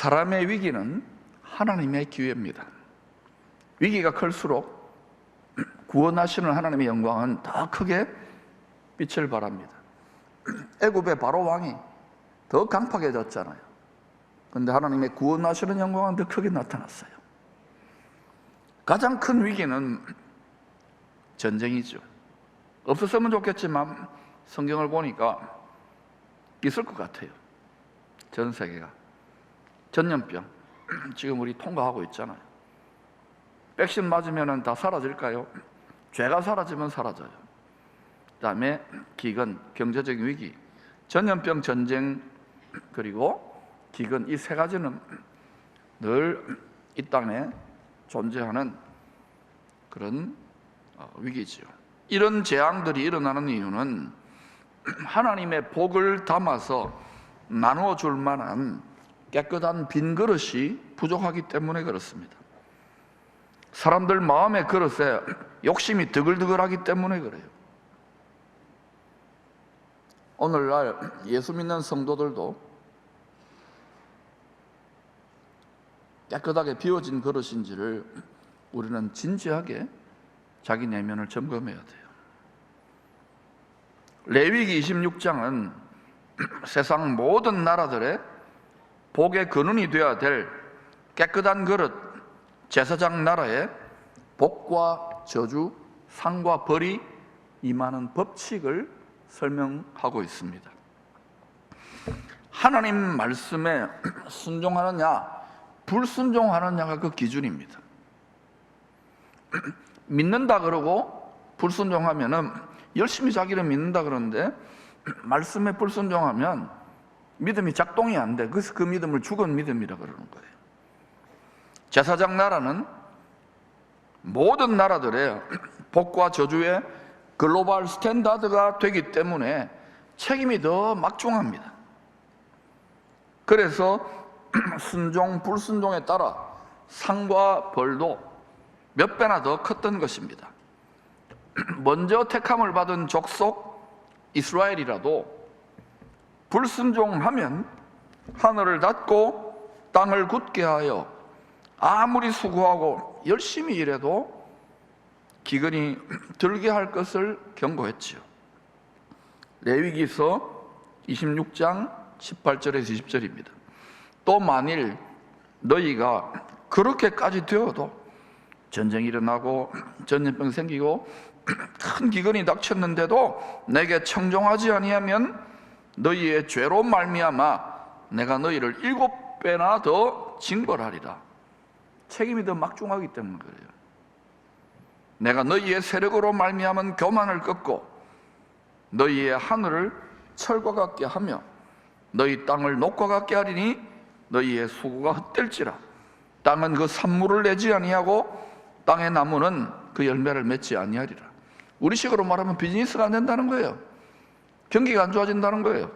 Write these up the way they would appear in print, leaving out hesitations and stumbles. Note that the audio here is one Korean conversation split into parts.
사람의 위기는 하나님의 기회입니다. 위기가 클수록 구원하시는 하나님의 영광은 더 크게 빛을 발합니다. 애굽의 바로 왕이 더 강팍해졌잖아요. 그런데 하나님의 구원하시는 영광은 더 크게 나타났어요. 가장 큰 위기는 전쟁이죠. 없었으면 좋겠지만 성경을 보니까 있을 것 같아요. 전 세계가 전염병 지금 우리 통과하고 있잖아요. 백신 맞으면 다 사라질까요? 죄가 사라지면 사라져요. 그 다음에 기근, 경제적인 위기, 전염병, 전쟁, 그리고 기근, 이 세 가지는 늘 이 땅에 존재하는 그런 위기지요. 이런 재앙들이 일어나는 이유는 하나님의 복을 담아서 나누어 줄 만한 깨끗한 빈 그릇이 부족하기 때문에 그렇습니다. 사람들 마음의 그릇에 욕심이 드글드글하기 때문에 그래요. 오늘날 예수 믿는 성도들도 깨끗하게 비워진 그릇인지를 우리는 진지하게 자기 내면을 점검해야 돼요. 레위기 26장은 세상 모든 나라들의 복의 근원이 되어야 될 깨끗한 그릇, 제사장 나라의 복과 저주, 상과 벌이 임하는 법칙을 설명하고 있습니다. 하나님 말씀에 순종하느냐, 불순종하느냐가 그 기준입니다. 믿는다 그러고 불순종하면은 열심히 자기를 믿는다 그러는데 말씀에 불순종하면 믿음이 작동이 안 돼. 그래서 그 믿음을 죽은 믿음이라 그러는 거예요. 제사장 나라는 모든 나라들의 복과 저주의 글로벌 스탠다드가 되기 때문에 책임이 더 막중합니다. 그래서 순종, 불순종에 따라 상과 벌도 몇 배나 더 컸던 것입니다. 먼저 택함을 받은 족속 이스라엘이라도 불순종하면 하늘을 닫고 땅을 굳게 하여 아무리 수고하고 열심히 일해도 기근이 들게 할 것을 경고했지요. 레위기서 26장 18절에서 20절입니다. 또 만일 너희가 그렇게까지 되어도 전쟁이 일어나고 전염병 생기고 큰 기근이 닥쳤는데도 내게 청종하지 아니하면 너희의 죄로 말미암아 내가 너희를 7배나 더 징벌하리라. 책임이 더 막중하기 때문에 그래요. 내가 너희의 세력으로 말미암은 교만을 꺾고 너희의 하늘을 철과 같게 하며 너희 땅을 녹과 같게 하리니 너희의 수고가 헛될지라. 땅은 그 산물을 내지 아니하고 땅의 나무는 그 열매를 맺지 아니하리라. 우리식으로 말하면 비즈니스가 안 된다는 거예요. 경기가 안 좋아진다는 거예요.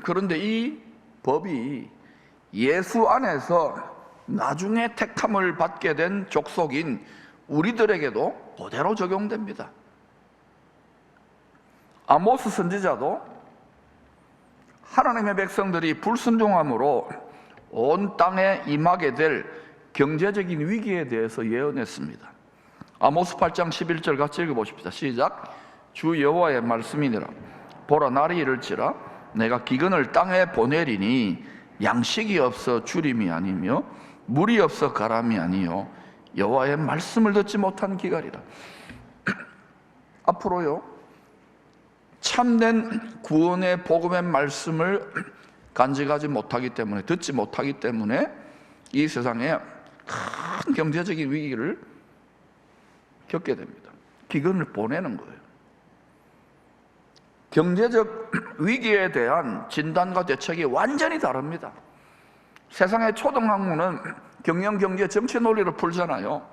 그런데 이 법이 예수 안에서 나중에 택함을 받게 된 족속인 우리들에게도 그대로 적용됩니다. 아모스 선지자도 하나님의 백성들이 불순종함으로 온 땅에 임하게 될 경제적인 위기에 대해서 예언했습니다. 아모스 8장 11절 같이 읽어보십시다. 시작. 주 여호와의 말씀이니라. 보라, 날이 이를지라 내가 기근을 땅에 보내리니 양식이 없어 주림이 아니며 물이 없어 가람이 아니요 여호와의 말씀을 듣지 못한 기갈이라. 앞으로요, 참된 구원의 복음의 말씀을 간직하지 못하기 때문에, 듣지 못하기 때문에 이 세상에 큰 경제적인 위기를 겪게 됩니다. 기근을 보내는 거예요. 경제적 위기에 대한 진단과 대책이 완전히 다릅니다. 세상의 초등학문은 경영, 경제, 정치 논리를 풀잖아요.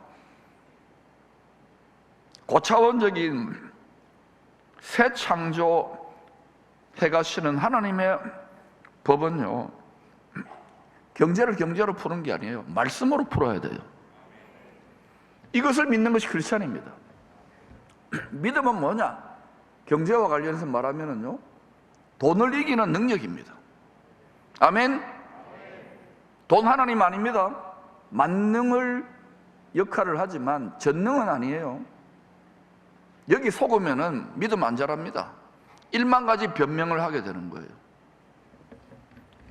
고차원적인 새 창조 해가시는 하나님의 법은요, 경제를 경제로 푸는 게 아니에요. 말씀으로 풀어야 돼요. 이것을 믿는 것이 크리스찬입니다. 믿음은 뭐냐? 경제와 관련해서 말하면은요, 돈을 이기는 능력입니다. 아멘? 돈 하나님 아닙니다. 만능을 역할을 하지만 전능은 아니에요. 여기 속으면은 믿음 안 자랍니다. 1만 가지 변명을 하게 되는 거예요.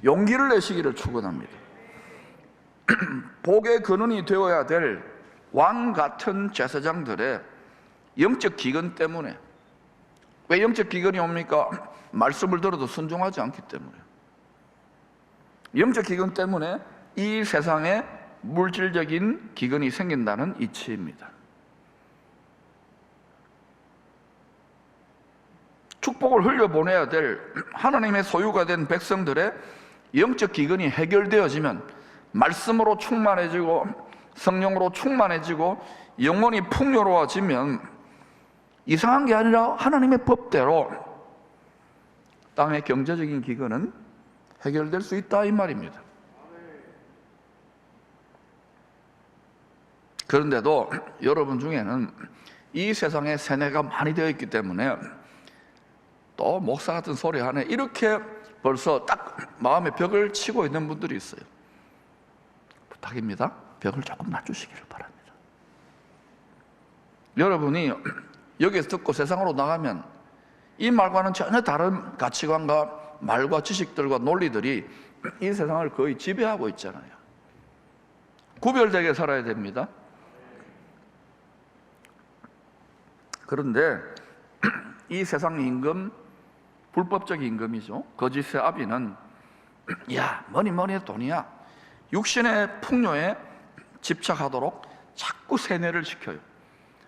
용기를 내시기를 축원합니다. 복의 근원이 되어야 될 왕 같은 제사장들의 영적 기근 때문에. 왜 영적 기근이 옵니까? 말씀을 들어도 순종하지 않기 때문에. 영적 기근 때문에 이 세상에 물질적인 기근이 생긴다는 이치입니다. 축복을 흘려보내야 될 하나님의 소유가 된 백성들의 영적 기근이 해결되어지면, 말씀으로 충만해지고 성령으로 충만해지고 영혼이 풍요로워지면, 이상한 게 아니라 하나님의 법대로 땅의 경제적인 기근은 해결될 수 있다 이 말입니다. 그런데도 여러분 중에는 이 세상에 세뇌가 많이 되어 있기 때문에 또 목사 같은 소리 하네, 이렇게 벌써 딱 마음에 벽을 치고 있는 분들이 있어요. 부탁입니다. 벽을 조금 낮추시기를 바랍니다. 여러분이 여기서 듣고 세상으로 나가면 이 말과는 전혀 다른 가치관과 말과 지식들과 논리들이 이 세상을 거의 지배하고 있잖아요. 구별되게 살아야 됩니다. 그런데 이 세상 임금, 불법적 임금이죠. 거짓의 아비는 야, 뭐니 돈이야. 육신의 풍요에 집착하도록 자꾸 세뇌를 시켜요.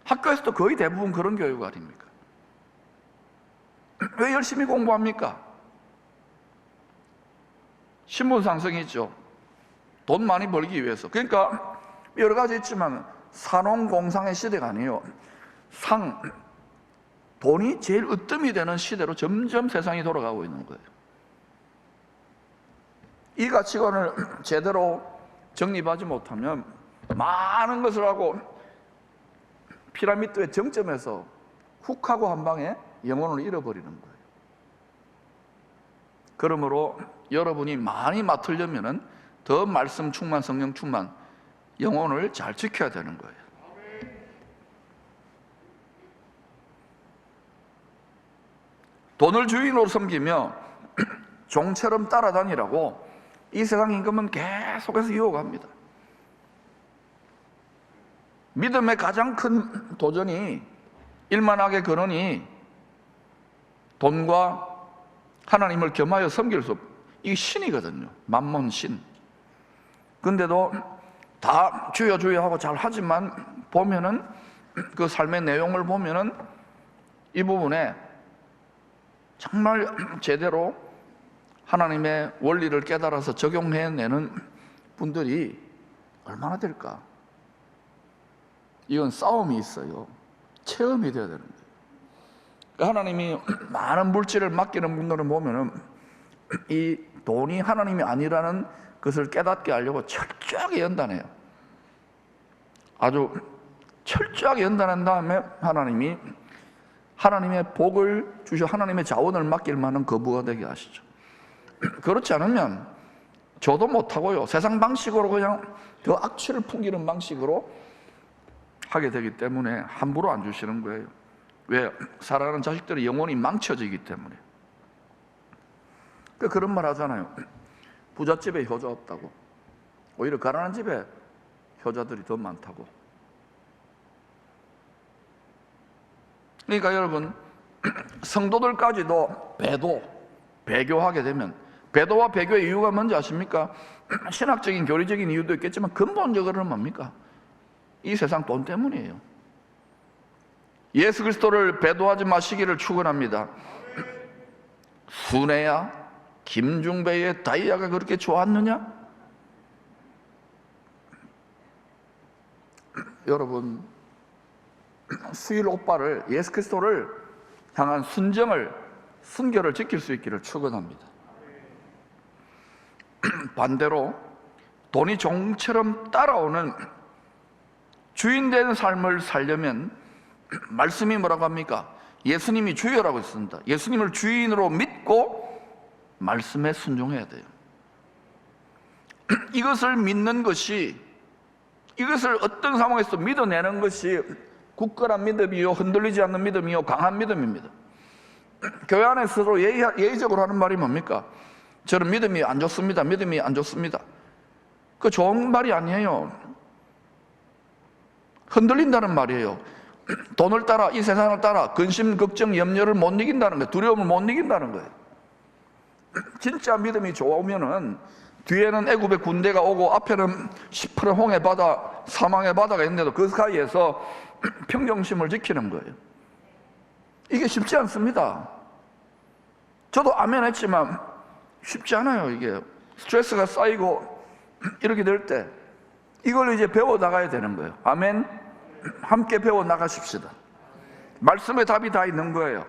학교에서도 거의 대부분 그런 교육 아닙니까? 왜 열심히 공부합니까? 신분 상승이죠. 돈 많이 벌기 위해서. 그러니까 여러 가지 있지만 산업공상의 시대가 아니에요. 돈이 제일 으뜸이 되는 시대로 점점 세상이 돌아가고 있는 거예요. 이 가치관을 제대로 정립하지 못하면 많은 것을 하고 피라미드의 정점에서 훅 하고 한 방에 영혼을 잃어버리는 거예요. 그러므로 여러분이 많이 맡으려면 더 말씀 충만, 성령 충만, 영혼을 잘 지켜야 되는 거예요. 돈을 주인으로 섬기며 종처럼 따라다니라고 이 세상 임금은 계속해서 유혹합니다. 믿음의 가장 큰 도전이, 일만하게 근원이 돈과 하나님을 겸하여 섬길 수 없고, 이 신이거든요. 만몬 신. 근데도 다 주여 주여 하고 잘 하지만 보면은 그 삶의 내용을 보면은 이 부분에 정말 제대로 하나님의 원리를 깨달아서 적용해내는 분들이 얼마나 될까? 이건 싸움이 있어요. 체험이 돼야 되는 거예요. 그러니까 하나님이 많은 물질을 맡기는 분들을 보면은 이 돈이 하나님이 아니라는 것을 깨닫게 하려고 철저하게 연단해요. 아주 철저하게 연단한 다음에 하나님이 하나님의 복을 주셔 하나님의 자원을 맡길 만한 거부가 되게 하시죠. 그렇지 않으면 저도 못하고요, 세상 방식으로 그냥 더 악취를 풍기는 방식으로 하게 되기 때문에 함부로 안 주시는 거예요. 왜? 사랑하는 자식들의 영혼이 망쳐지기 때문에. 그런 말 하잖아요. 부잣집에 효자 없다고. 오히려 가난한 집에 효자들이 더 많다고. 그러니까 여러분, 성도들까지도 배교하게 되면, 배도와 배교의 이유가 뭔지 아십니까? 신학적인 교리적인 이유도 있겠지만 근본적으로는 뭡니까? 이 세상 돈 때문이에요. 예수 그리스도를 배도하지 마시기를 축원합니다. 순애야, 김중배의 다이아가 그렇게 좋았느냐? 여러분, 수일 오빠를, 예수 그리스도를 향한 순결을 지킬 수 있기를 축원합니다. 반대로 돈이 종처럼 따라오는 주인된 삶을 살려면 말씀이 뭐라고 합니까? 예수님이 주여라고 했습니다. 예수님을 주인으로 믿고 말씀에 순종해야 돼요. 이것을 믿는 것이, 이것을 어떤 상황에서 믿어내는 것이 굳건한 믿음이요, 흔들리지 않는 믿음이요, 강한 믿음입니다. 교회 안에서도 예의적으로 하는 말이 뭡니까? 저는 믿음이 안 좋습니다. 믿음이 안 좋습니다. 그 좋은 말이 아니에요. 흔들린다는 말이에요. 돈을 따라, 이 세상을 따라 근심, 걱정, 염려를 못 이긴다는 거예요. 두려움을 못 이긴다는 거예요. 진짜 믿음이 좋으면은 뒤에는 애굽의 군대가 오고 앞에는 시퍼런 홍해 바다, 사망의 바다가 있는데도 그 사이에서 평정심을 지키는 거예요. 이게 쉽지 않습니다. 저도 아멘 했지만 쉽지 않아요. 이게 스트레스가 쌓이고 이렇게 될 때 이걸 이제 배워 나가야 되는 거예요. 아멘. 함께 배워 나가십시다. 말씀에 답이 다 있는 거예요.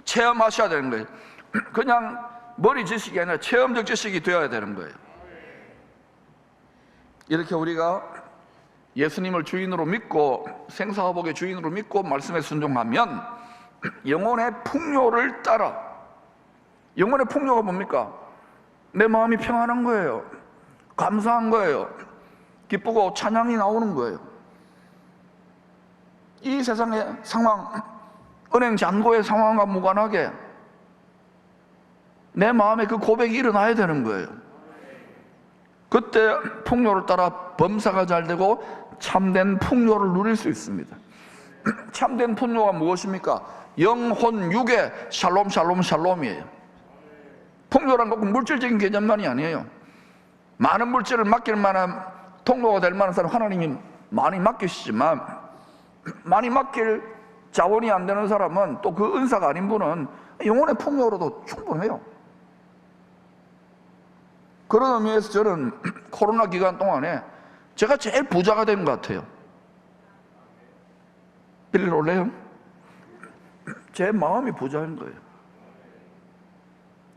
체험하셔야 되는 거예요. 그냥 머리 지식이 아니라 체험적 지식이 되어야 되는 거예요. 이렇게 우리가 예수님을 주인으로 믿고 생사화복의 주인으로 믿고 말씀에 순종하면 영혼의 풍요를 따라, 영혼의 풍요가 뭡니까? 내 마음이 평안한 거예요. 감사한 거예요. 기쁘고 찬양이 나오는 거예요. 이 세상의 상황, 은행 잔고의 상황과 무관하게 내 마음에 그 고백이 일어나야 되는 거예요. 그때 풍요를 따라 범사가 잘 되고 참된 풍요를 누릴 수 있습니다. 참된 풍요가 무엇입니까? 영혼, 육의 샬롬, 샬롬, 샬롬이에요. 풍요란 건 물질적인 개념만이 아니에요. 많은 물질을 맡길 만한, 통로가 될 만한 사람 하나님이 많이 맡기시지만, 많이 맡길 자원이 안 되는 사람은, 또 그 은사가 아닌 분은 영혼의 풍요로도 충분해요. 그런 의미에서 저는 코로나 기간 동안에 제가 제일 부자가 된 것 같아요. 빌리러 올래요? 제 마음이 부자인 거예요.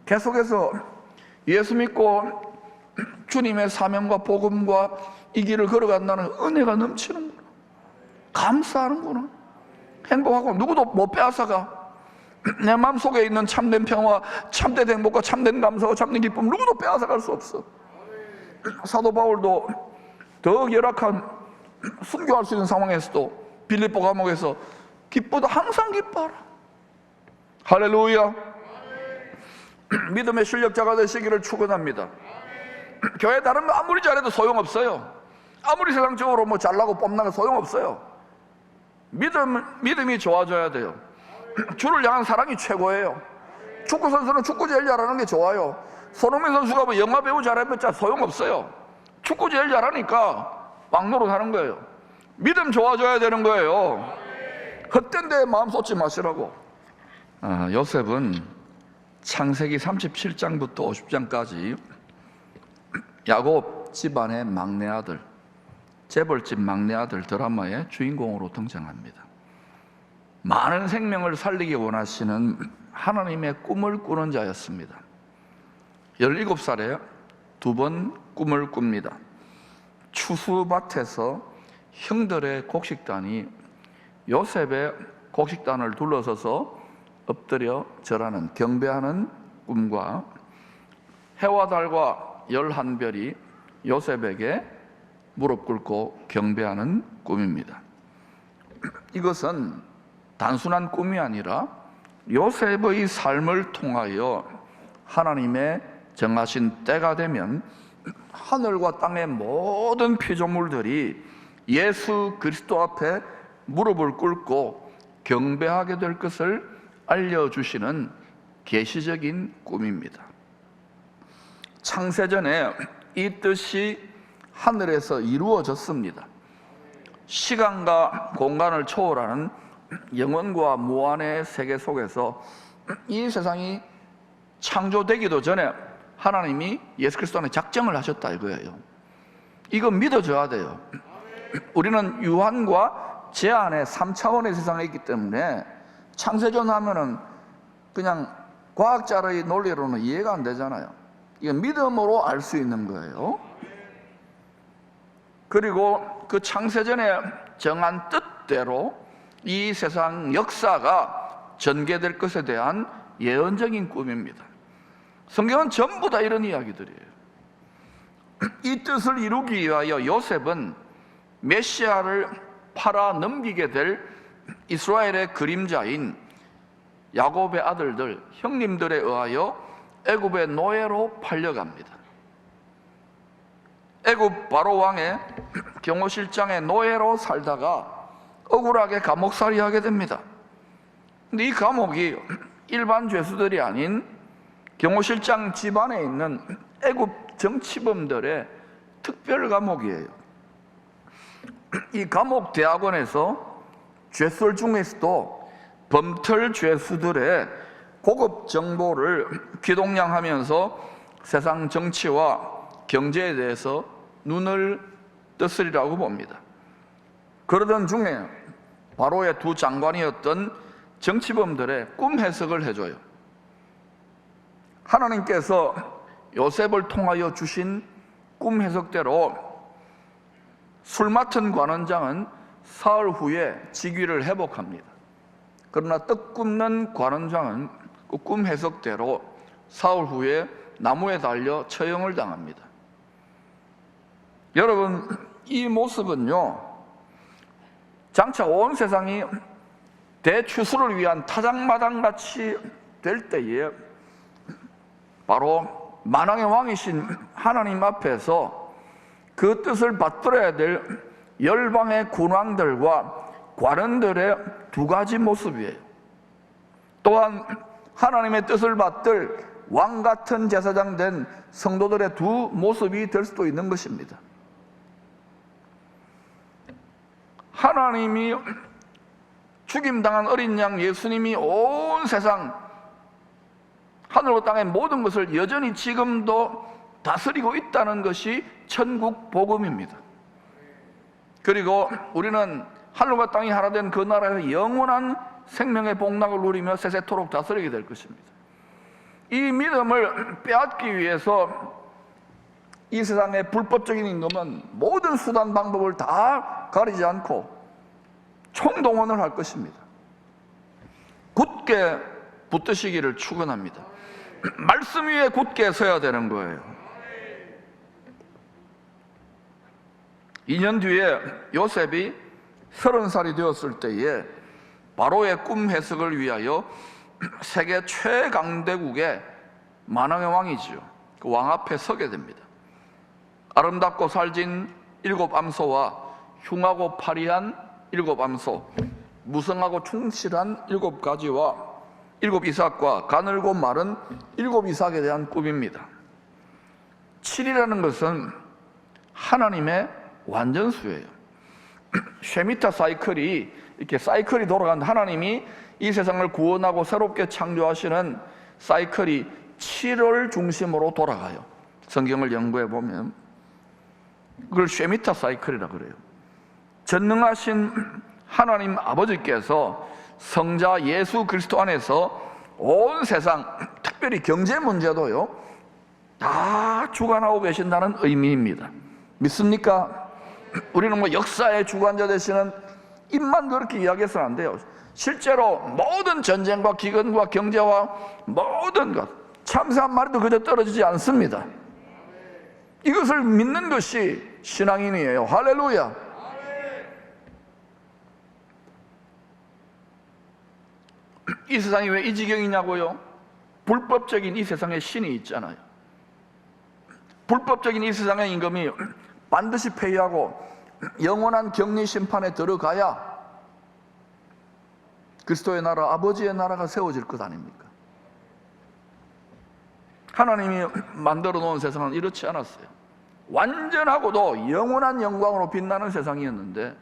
계속해서 예수 믿고 주님의 사명과 복음과 이 길을 걸어간다는 은혜가 넘치는구나, 감사하는구나, 행복하고 누구도 못 빼앗아가. 내 마음속에 있는 참된 평화, 참된 행복과 참된 감사와 참된 기쁨 누구도 빼앗아갈 수 없어. 사도 바울도 더 열악한 순교할 수 있는 상황에서도 빌립보 감옥에서 기쁘다, 항상 기뻐하라. 할렐루야. 믿음의 실력자가 되시기를 축원합니다. 교회 다른 거 아무리 잘해도 소용없어요. 아무리 세상적으로 뭐 잘나고 뽐나고 소용없어요. 믿음이 좋아져야 돼요. 주를 향한 사랑이 최고예요. 축구 선수는 축구 제일 잘하는 게 좋아요. 손흥민 선수가 뭐 영화 배우 잘해봤자 소용없어요. 축구 제일 잘하니까 왕노릇 하는 거예요. 믿음 좋아져야 되는 거예요. 헛된 데에 마음 쏟지 마시라고. 요셉은 창세기 37장부터 50장까지 야곱 집안의 막내 아들, 재벌집 막내 아들 드라마의 주인공으로 등장합니다. 많은 생명을 살리기 원하시는 하나님의 꿈을 꾸는 자였습니다. 17살에 2번 꿈을 꿉니다. 추수밭에서 형들의 곡식단이 요셉의 곡식단을 둘러서서 엎드려 절하는, 경배하는 꿈과 해와 달과 11별이 요셉에게 무릎 꿇고 경배하는 꿈입니다. 이것은 단순한 꿈이 아니라 요셉의 삶을 통하여 하나님의 정하신 때가 되면 하늘과 땅의 모든 피조물들이 예수 그리스도 앞에 무릎을 꿇고 경배하게 될 것을 알려주시는 계시적인 꿈입니다. 창세전에 이 뜻이 하늘에서 이루어졌습니다. 시간과 공간을 초월하는 영원과 무한의 세계 속에서 이 세상이 창조되기도 전에 하나님이 예수 그리스도 안에 작정을 하셨다 이거예요. 이거 믿어줘야 돼요. 우리는 유한과 제한의 3차원의 세상에 있기 때문에 창세전 하면은 그냥 과학자의 논리로는 이해가 안 되잖아요. 이건 믿음으로 알 수 있는 거예요. 그리고 그 창세전에 정한 뜻대로 이 세상 역사가 전개될 것에 대한 예언적인 꿈입니다. 성경은 전부 다 이런 이야기들이에요. 이 뜻을 이루기 위하여 요셉은 메시아를 팔아 넘기게 될 이스라엘의 그림자인 야곱의 아들들, 형님들에 의하여 애굽의 노예로 팔려갑니다. 애굽 바로 왕의 경호실장의 노예로 살다가 억울하게 감옥살이 하게 됩니다. 근데 이 감옥이 일반 죄수들이 아닌 경호실장 집안에 있는 애굽 정치범들의 특별 감옥이에요. 이 감옥 대학원에서 죄수들 중에서도 범털 죄수들의 고급 정보를 귀동냥하면서 세상 정치와 경제에 대해서 눈을 떴으리라고 봅니다. 그러던 중에 바로의 두 장관이었던 정치범들의 꿈 해석을 해줘요. 하나님께서 요셉을 통하여 주신 꿈 해석대로 술 맡은 관원장은 사흘 후에 직위를 회복합니다. 그러나 떡 굽는 관원장은 그 꿈 해석대로 사흘 후에 나무에 달려 처형을 당합니다. 여러분, 이 모습은요, 장차 온 세상이 대추수를 위한 타작마당같이 될 때에 바로 만왕의 왕이신 하나님 앞에서 그 뜻을 받들어야 될 열방의 군왕들과 관원들의 두 가지 모습이에요. 또한 하나님의 뜻을 받들 왕 같은 제사장 된 성도들의 두 모습이 될 수도 있는 것입니다. 하나님이 죽임당한 어린 양 예수님이 온 세상 하늘과 땅의 모든 것을 여전히 지금도 다스리고 있다는 것이 천국 복음입니다. 그리고 우리는 하늘과 땅이 하나 된 그 나라에서 영원한 생명의 복락을 누리며 세세토록 다스리게 될 것입니다. 이 믿음을 빼앗기 위해서 이 세상의 불법적인 임금은 모든 수단 방법을 다 가리지 않고 총동원을 할 것입니다. 굳게 붙드시기를 축원합니다. 말씀 위에 굳게 서야 되는 거예요. 2년 뒤에 요셉이 30살이 되었을 때에 바로의 꿈 해석을 위하여 세계 최강대국의 만왕의 왕이지요. 그 왕 앞에 서게 됩니다. 아름답고 살진 7 암소와 흉하고 파리한 7 암소, 무성하고 충실한 7가지와 7 이삭과 가늘고 마른 7 이삭에 대한 꿈입니다. 7이라는 것은 하나님의 완전수예요. 쉐미타 사이클이 이렇게 사이클이 돌아가는, 하나님이 이 세상을 구원하고 새롭게 창조하시는 사이클이 7월 중심으로 돌아가요. 성경을 연구해 보면 그걸 쉐미타 사이클이라 그래요. 전능하신 하나님 아버지께서 성자 예수 그리스도 안에서 온 세상, 특별히 경제 문제도요, 다 주관하고 계신다는 의미입니다. 믿습니까? 우리는 뭐 역사의 주관자 되시는 입만 그렇게 이야기해서는 안 돼요. 실제로 모든 전쟁과 기근과 경제와 모든 것, 참새 한 마리도 그저 떨어지지 않습니다. 이것을 믿는 것이 신앙인이에요. 할렐루야. 이 세상이 왜 이 지경이냐고요? 불법적인 이 세상에 신이 있잖아요. 불법적인 이 세상의 임금이 반드시 폐위하고 영원한 격리 심판에 들어가야 그리스도의 나라, 아버지의 나라가 세워질 것 아닙니까? 하나님이 만들어 놓은 세상은 이렇지 않았어요. 완전하고도 영원한 영광으로 빛나는 세상이었는데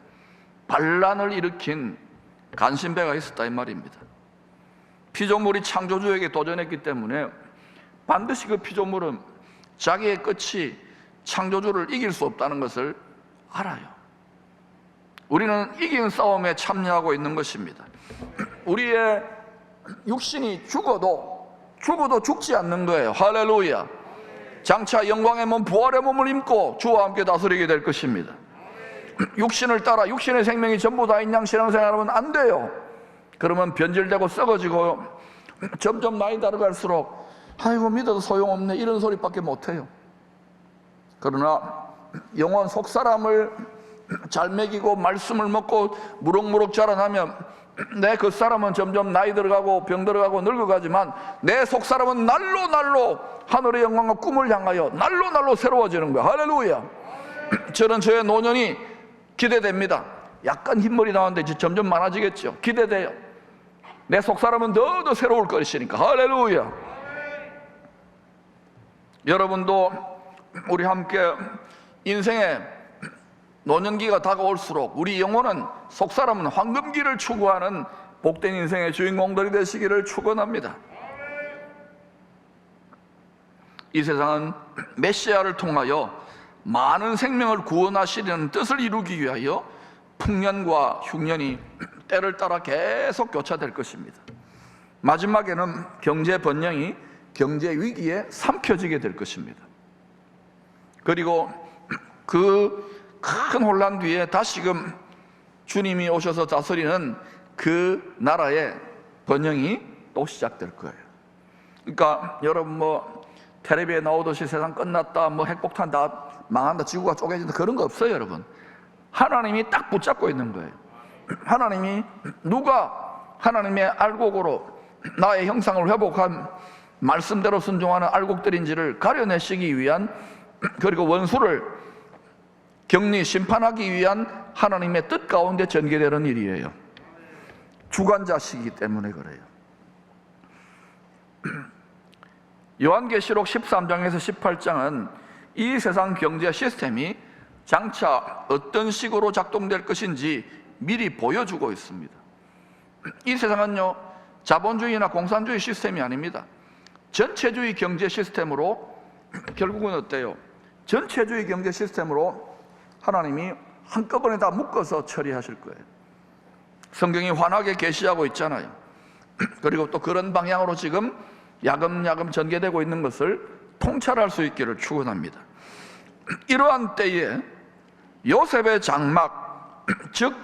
반란을 일으킨 간신배가 있었다 이 말입니다. 피조물이 창조주에게 도전했기 때문에 반드시 그 피조물은 자기의 끝이 창조주를 이길 수 없다는 것을 알아요. 우리는 이긴 싸움에 참여하고 있는 것입니다. 우리의 육신이 죽어도 죽지 않는 거예요. 할렐루야. 장차 영광의 몸, 부활의 몸을 입고 주와 함께 다스리게 될 것입니다. 육신을 따라 육신의 생명이 전부 다인 양 신앙생활하면 안 돼요. 그러면 변질되고 썩어지고 점점 나이 들어갈수록 아이고 믿어도 소용없네 이런 소리밖에 못해요. 그러나 영원 속사람을 잘 먹이고 말씀을 먹고 무럭무럭 자라나면 내 겉사람은 점점 나이 들어가고 병 들어가고 늙어가지만 내 속사람은 날로 날로 하늘의 영광과 꿈을 향하여 날로 날로 새로워지는 거야. 할렐루야. 저는 저의 노년이 기대됩니다. 약간 흰머리 나왔는데 이제 점점 많아지겠죠. 기대돼요. 내 속사람은 더 새로울 것이니까. 할렐루야. 여러분도 우리 함께 인생의 노년기가 다가올수록 우리 영혼은 속사람은 황금기를 추구하는 복된 인생의 주인공들이 되시기를 축원합니다. 이 세상은 메시아를 통하여 많은 생명을 구원하시려는 뜻을 이루기 위하여 풍년과 흉년이 때를 따라 계속 교차될 것입니다. 마지막에는 경제 번영이 경제 위기에 삼켜지게 될 것입니다. 그리고 그 큰 혼란 뒤에 다시금 주님이 오셔서 다스리는 그 나라의 번영이 또 시작될 거예요. 그러니까 여러분 텔레비에 나오듯이 세상 끝났다, 핵폭탄 다 망한다, 지구가 쪼개진다, 그런 거 없어요. 여러분, 하나님이 딱 붙잡고 있는 거예요. 하나님이 누가 하나님의 알곡으로 나의 형상을 회복한 말씀대로 순종하는 알곡들인지를 가려내시기 위한, 그리고 원수를 격리 심판하기 위한 하나님의 뜻 가운데 전개되는 일이에요. 주관자시기 때문에 그래요. 요한계시록 13장에서 18장은 이 세상 경제 시스템이 장차 어떤 식으로 작동될 것인지 미리 보여주고 있습니다. 이 세상은요, 자본주의나 공산주의 시스템이 아닙니다. 전체주의 경제 시스템으로, 결국은 어때요? 전체주의 경제 시스템으로 하나님이 한꺼번에 다 묶어서 처리하실 거예요. 성경이 환하게 계시하고 있잖아요. 그리고 또 그런 방향으로 지금 야금야금 전개되고 있는 것을 통찰할 수 있기를 축원합니다. 이러한 때에 요셉의 장막, 즉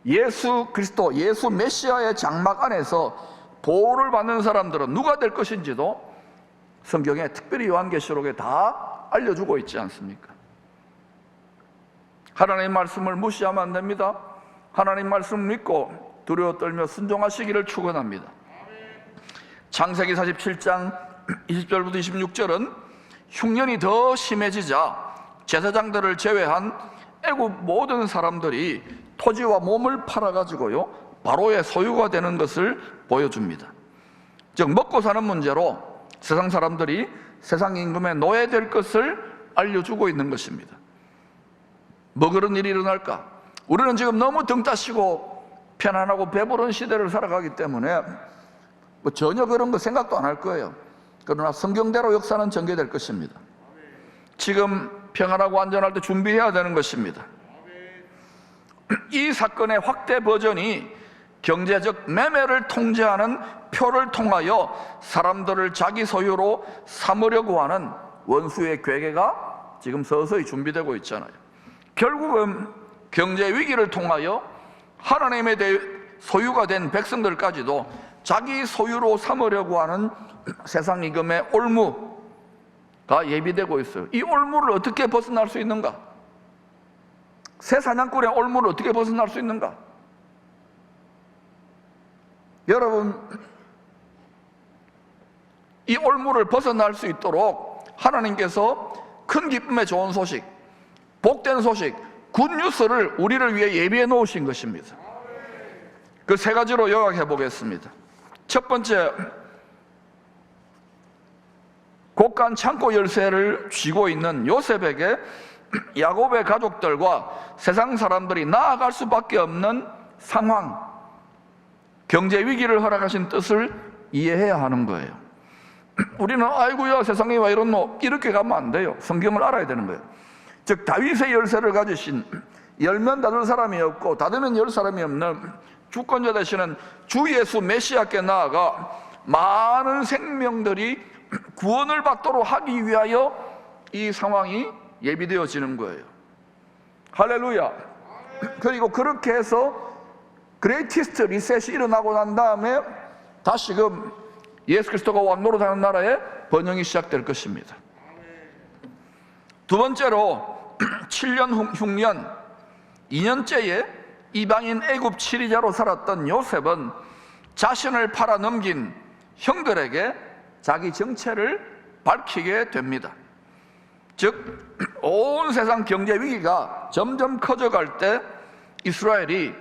예수 그리스도, 예수 메시아의 장막 안에서 보호를 받는 사람들은 누가 될 것인지도 성경에, 특별히 요한계시록에 다 알려주고 있지 않습니까? 하나님의 말씀을 무시하면 안 됩니다. 하나님 말씀을 믿고 두려워 떨며 순종하시기를 축원합니다. 창세기 47장 20절부터 26절은 흉년이 더 심해지자 제사장들을 제외한 애굽 모든 사람들이 토지와 몸을 팔아가지고요, 바로의 소유가 되는 것을 보여줍니다. 즉 먹고 사는 문제로 세상 사람들이 세상 임금의 노예될 것을 알려주고 있는 것입니다. 뭐 그런 일이 일어날까? 우리는 지금 너무 등 따시고 편안하고 배부른 시대를 살아가기 때문에 전혀 그런 거 생각도 안 할 거예요. 그러나 성경대로 역사는 전개될 것입니다. 지금 평안하고 안전할 때 준비해야 되는 것입니다. 이 사건의 확대 버전이 경제적 매매를 통제하는 표를 통하여 사람들을 자기 소유로 삼으려고 하는 원수의 괴계가 지금 서서히 준비되고 있잖아요. 결국은 경제 위기를 통하여 하나님의 소유가 된 백성들까지도 자기 소유로 삼으려고 하는 세상 임금의 올무가 예비되고 있어요. 이 올무를 어떻게 벗어날 수 있는가? 새 사냥꾼의 올무를 어떻게 벗어날 수 있는가? 여러분, 이 올무를 벗어날 수 있도록 하나님께서 큰 기쁨의 좋은 소식, 복된 소식, 굿뉴스를 우리를 위해 예비해 놓으신 것입니다. 그 세 가지로 요약해 보겠습니다. 첫 번째, 곳간 창고 열쇠를 쥐고 있는 요셉에게 야곱의 가족들과 세상 사람들이 나아갈 수밖에 없는 상황, 경제 위기를 허락하신 뜻을 이해해야 하는 거예요. 우리는 아이고야 세상에 왜 이렇노, 이렇게 가면 안 돼요. 성경을 알아야 되는 거예요. 즉 다윗의 열쇠를 가지신, 열면 닫을 사람이 없고 닫으면 열 사람이 없는 주권자 되시는 주 예수 메시아께 나아가 많은 생명들이 구원을 받도록 하기 위하여 이 상황이 예비되어지는 거예요. 할렐루야. 그리고 그렇게 해서 그레이티스트 리셋이 일어나고 난 다음에 다시금 예수 그리스도가 왕노릇하는 나라의 번영이 시작될 것입니다. 두 번째로 7년 흉년 2년째에 이방인 애굽 치리자로 살았던 요셉은 자신을 팔아 넘긴 형들에게 자기 정체를 밝히게 됩니다. 즉 온 세상 경제 위기가 점점 커져갈 때 이스라엘이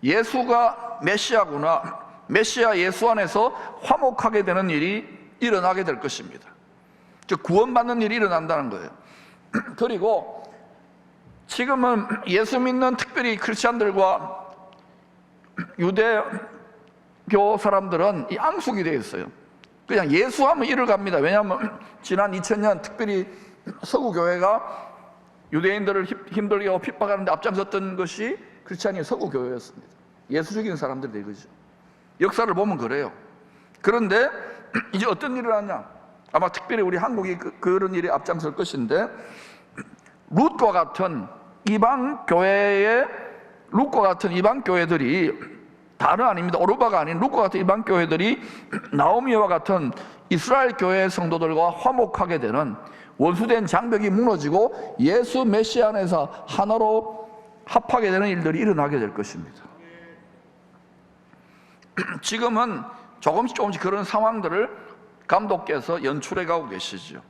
예수가 메시아구나, 메시아 예수 안에서 화목하게 되는 일이 일어나게 될 것입니다. 즉 구원받는 일이 일어난다는 거예요. 그리고 지금은 예수 믿는 특별히 크리스찬들과 유대교 사람들은 이 앙숙이 되어 있어요. 그냥 예수하면 이를 갑니다. 왜냐하면 지난 2000년 특별히 서구교회가 유대인들을 힘들게 하고 핍박하는데 앞장섰던 것이 크리스찬이 서구교회였습니다. 예수적인 사람들이 되거죠. 역사를 보면 그래요. 그런데 이제 어떤 일이 일어나냐, 아마 특별히 우리 한국이 그런 일에 앞장설 것인데, 룻과 같은 이방 교회의 룻과 같은 이방 교회들이 다른 아닙니다. 오르바가 아닌 룻과 같은 이방 교회들이 나오미와 같은 이스라엘 교회의 성도들과 화목하게 되는, 원수된 장벽이 무너지고 예수 메시아 안에서 하나로 합하게 되는 일들이 일어나게 될 것입니다. 지금은 조금씩 그런 상황들을 감독께서 연출해 가고 계시죠.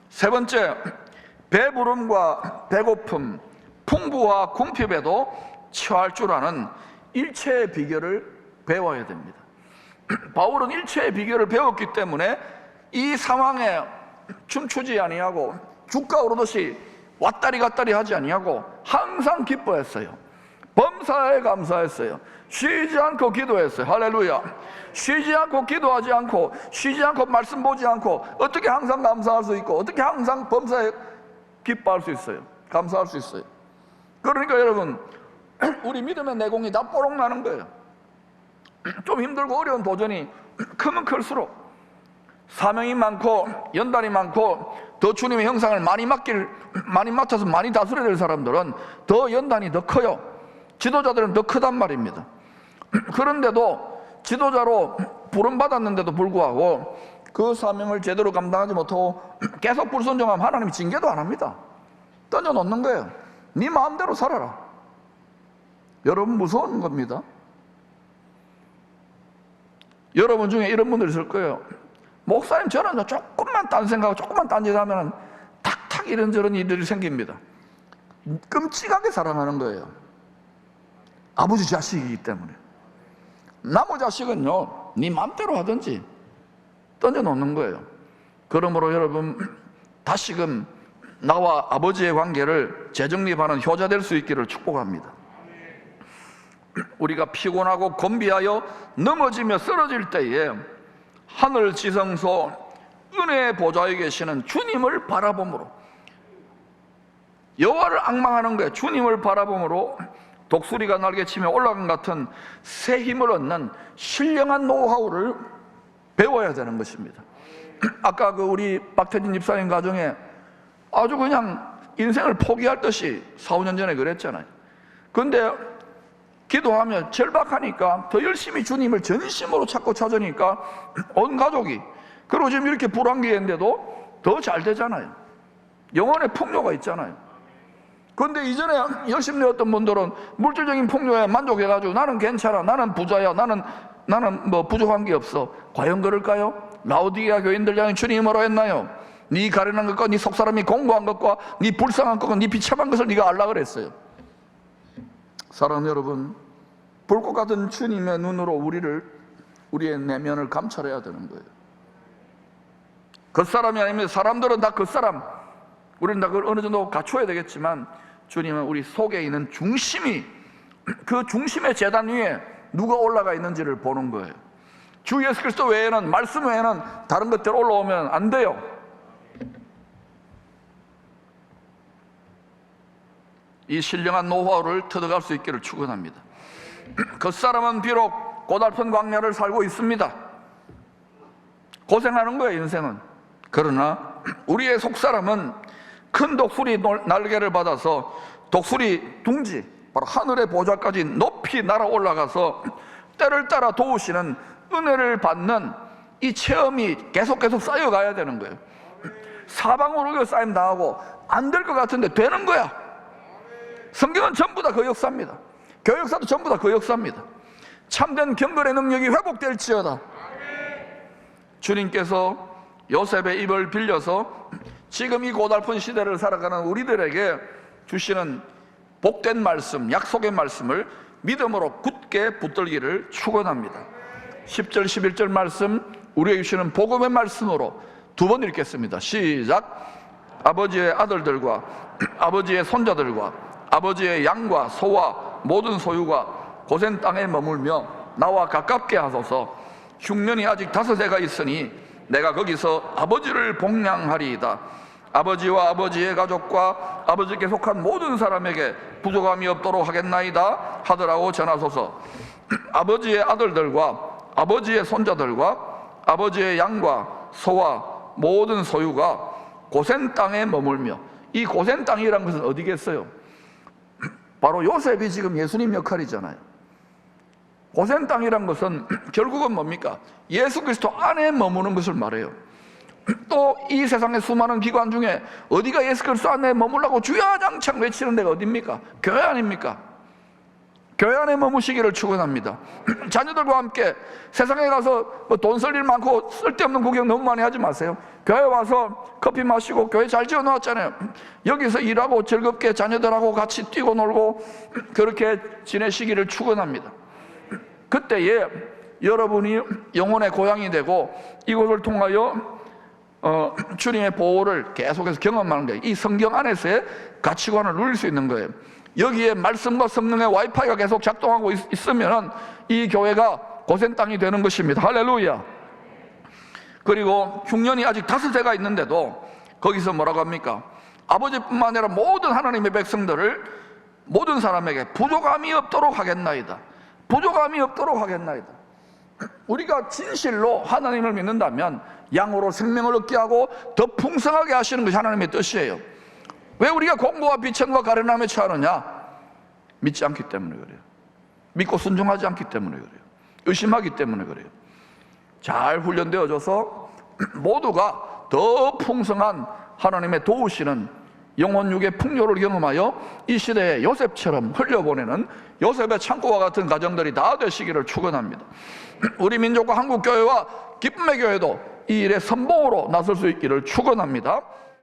세 번째, 배부름과 배고픔, 풍부와 궁핍에도 처할 줄 아는 일체의 비결을 배워야 됩니다. 바울은 일체의 비결을 배웠기 때문에 이 상황에 춤추지 아니하고 주가 오르듯이 왔다리 갔다리 하지 아니하고 항상 기뻐했어요. 범사에 감사했어요. 쉬지 않고 기도했어요. 할렐루야. 쉬지 않고 기도하지 않고 쉬지 않고 말씀 보지 않고 어떻게 항상 감사할 수 있고 어떻게 항상 범사에 기뻐할 수 있어요? 감사할 수 있어요. 그러니까 여러분, 우리 믿음의 내공이 다 뽀록 나는 거예요. 좀 힘들고 어려운 도전이 크면 클수록 사명이 많고 연단이 많고 더 주님의 형상을 많이 맡아서 많이 다스려야 될 사람들은 더 연단이 더 커요. 지도자들은 더 크단 말입니다. 그런데도 지도자로 부름받았는데도 불구하고 그 사명을 제대로 감당하지 못하고 계속 불순종하면 하나님이 징계도 안 합니다. 던져놓는 거예요. 네 마음대로 살아라. 여러분, 무서운 겁니다. 여러분 중에 이런 분들이 있을 거예요. 목사님, 저는 조금만 딴 생각하고 조금만 딴짓하면 탁탁 이런저런 일들이 생깁니다. 끔찍하게 사랑하는 거예요. 아버지 자식이기 때문에. 나무 자식은요, 네 맘대로 하든지 던져놓는 거예요. 그러므로 여러분, 다시금 나와 아버지의 관계를 재정립하는 효자 될 수 있기를 축복합니다. 우리가 피곤하고 곤비하여 넘어지며 쓰러질 때에 하늘 지성소 은혜의 보좌에 계시는 주님을 바라봄으로, 여호와를 앙망하는 거예요. 주님을 바라봄으로 독수리가 날개치며 올라간 같은 새 힘을 얻는 신령한 노하우를 배워야 되는 것입니다. 아까 우리 박태진 집사님 가정에 아주 그냥 인생을 포기할 듯이 4, 5년 전에 그랬잖아요. 근데 기도하며 절박하니까 더 열심히 주님을 전심으로 찾으니까 온 가족이, 그리고 지금 이렇게 불황기인데도 더 잘 되잖아요. 영혼의 풍요가 있잖아요. 그런데 이전에 열심히 내었던 분들은 물질적인 풍요에 만족해가지고 나는 괜찮아, 나는 부자야, 나는 뭐 부족한 게 없어. 과연 그럴까요? 라오디게아 교인들 향해 주님이 뭐라고 했나요? 네 가련한 것과 네 속사람이 공고한 것과 네 불쌍한 것과 네 비참한 것을 네가 알라 그랬어요. 사랑하는 여러분, 불꽃 같은 주님의 눈으로 우리의 내면을 감찰해야 되는 거예요. 겉사람이 아니면 사람들은 다 겉사람, 우리는 다 그걸 어느 정도 갖춰야 되겠지만 주님은 우리 속에 있는 중심이, 그 중심의 재단 위에 누가 올라가 있는지를 보는 거예요. 주 예수 그리스도 외에는, 말씀 외에는 다른 것들 올라오면 안 돼요. 이 신령한 노하우를 터득할 수 있기를 축원합니다. 겉사람은 비록 고달픈 광야를 살고 있습니다. 고생하는 거예요, 인생은. 그러나 우리의 속사람은 큰 독수리 날개를 받아서 독수리 둥지, 바로 하늘의 보좌까지 높이 날아 올라가서 때를 따라 도우시는 은혜를 받는 이 체험이 계속 쌓여가야 되는 거예요. 사방으로 쌓임 당하고 안 될 것 같은데 되는 거야. 성경은 전부 다 그 역사입니다. 교회 역사도 전부 다 그 역사입니다. 참된 경건의 능력이 회복될지어다. 주님께서 요셉의 입을 빌려서 지금 이 고달픈 시대를 살아가는 우리들에게 주시는 복된 말씀, 약속의 말씀을 믿음으로 굳게 붙들기를 축원합니다. 10절 11절 말씀, 우리에게 주시는 복음의 말씀으로 두 번 읽겠습니다. 시작. 아버지의 아들들과 아버지의 손자들과 아버지의 양과 소와 모든 소유가 고센 땅에 머물며 나와 가깝게 하소서. 흉년이 아직 5해가 있으니 내가 거기서 아버지를 복량하리이다. 아버지와 아버지의 가족과 아버지께 속한 모든 사람에게 부족함이 없도록 하겠나이다 하더라고 전하소서. 아버지의 아들들과 아버지의 손자들과 아버지의 양과 소와 모든 소유가 고센 땅에 머물며, 이 고센 땅이란 것은 어디겠어요? 바로 요셉이 지금 예수님 역할이잖아요. 고센 땅이란 것은 결국은 뭡니까? 예수 그리스도 안에 머무는 것을 말해요. 또 이 세상의 수많은 기관 중에 어디가 예수 그리스도 안에 머물라고 주야장창 외치는 데가 어딥니까? 교회 아닙니까? 교회 안에 머무시기를 축원합니다. 자녀들과 함께 세상에 가서 돈 쓸 일 많고 쓸데없는 구경 너무 많이 하지 마세요. 교회 와서 커피 마시고, 교회 잘 지어놓았잖아요. 여기서 일하고 즐겁게 자녀들하고 같이 뛰고 놀고 그렇게 지내시기를 축원합니다. 그때에 여러분이 영혼의 고향이 되고 이곳을 통하여 주님의 보호를 계속해서 경험하는 거예요. 이 성경 안에서의 가치관을 누릴 수 있는 거예요. 여기에 말씀과 성령의 와이파이가 계속 작동하고 있으면 이 교회가 고센 땅이 되는 것입니다. 할렐루야. 그리고 흉년이 아직 5해가 있는데도 거기서 뭐라고 합니까? 아버지뿐만 아니라 모든 하나님의 백성들을 모든 사람에게 부족함이 없도록 하겠나이다. 부족함이 없도록 하겠나이다. 우리가 진실로 하나님을 믿는다면 양으로 생명을 얻게 하고 더 풍성하게 하시는 것이 하나님의 뜻이에요. 왜 우리가 공고와 비천과 가련함에 처하느냐? 믿지 않기 때문에 그래요. 믿고 순종하지 않기 때문에 그래요. 의심하기 때문에 그래요. 잘 훈련되어져서 모두가 더 풍성한 하나님의 도우시는 영혼 육의 풍요를 경험하여 이 시대에 요셉처럼 흘려보내는 요셉의 창고와 같은 가정들이 다 되시기를 축원합니다. 우리 민족과 한국교회와 기쁨의 교회도 이 일에 선봉으로 나설 수 있기를 축원합니다.